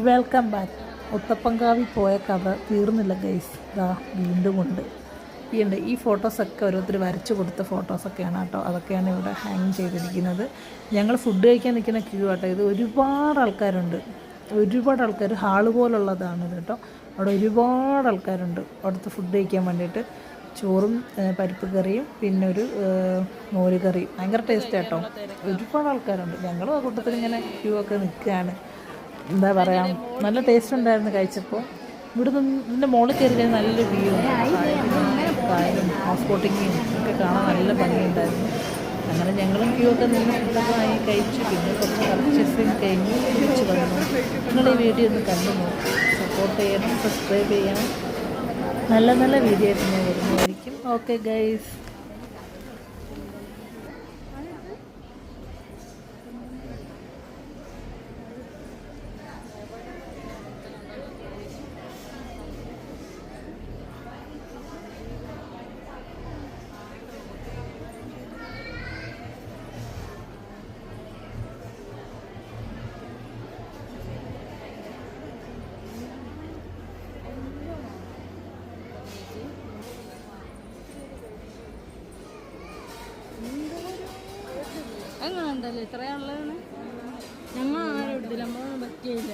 Welcome back. മുത്തപ്പൻകാവിൽ പോയ കഥ തീർന്നില്ല ഗൈസ്. ഇതാ വീണ്ടും ഉണ്ട്. ഈ ഫോട്ടോസൊക്കെ ഓരോരുത്തർ വരച്ചു കൊടുത്ത ഫോട്ടോസൊക്കെയാണ് കേട്ടോ. അതൊക്കെയാണ് ഇവിടെ ഹാങ് ചെയ്തിരിക്കുന്നത്. ഞങ്ങൾ ഫുഡ് കഴിക്കാൻ നിൽക്കുന്ന ക്യൂ ആട്ടോ. ഇത് ഒരുപാട് ആൾക്കാരുണ്ട്. ഒരുപാട് ആൾക്കാർ, ഹാള് പോലുള്ളതാണ് കേട്ടോ. അവിടെ ഒരുപാട് ആൾക്കാരുണ്ട് അവിടുത്തെ ഫുഡ് കഴിക്കാൻ വേണ്ടിയിട്ട്. ചോറും പരിപ്പ് കറിയും പിന്നെ ഒരു മോര് കറിയും. ഭയങ്കര ടേസ്റ്റ് കേട്ടോ. ഒരുപാട് ആൾക്കാരുണ്ട്. ഞങ്ങളും ആ കൂട്ടത്തിൽ ഇങ്ങനെ ക്യൂ ഒക്കെ നിൽക്കുകയാണ്. എന്താ പറയുക, നല്ല ടേസ്റ്റ് ഉണ്ടായിരുന്നു കഴിച്ചപ്പോൾ. ഇതിൻ്റെ മുകളിൽ കയറി കഴിഞ്ഞാൽ നല്ലൊരു വ്യൂ ഉണ്ട്. കായലും ഹൗസ് ബോട്ടിങ്ങും ഒക്കെ കാണാൻ നല്ല ഭംഗിയുണ്ടായിരുന്നു. അങ്ങനെ ഞങ്ങളും ക്യൂ ഒക്കെ നിന്ന് ഫുഡൊക്കെ വാങ്ങി കഴിച്ചു. പിന്നെ കുറച്ച് പർച്ചേസിങ് കഴിഞ്ഞ് തിരിച്ച് വന്നു. നിങ്ങൾ ഈ വീഡിയോ ഒന്ന് കണ്ടു നോക്കി സപ്പോർട്ട് ചെയ്യണം, സബ്സ്ക്രൈബ് ചെയ്യണം. നല്ല നല്ല വീഡിയോ ആയിട്ട് ഞാൻ വരുന്നതായിരിക്കും. Okay guys. അങ്ങനെ ഉണ്ടല്ലോ, ഇത്രയുള്ളതാണ്. ഞങ്ങൾ ആരും എടുത്തില്ല, നമ്മൾ പറ്റിയില്ല.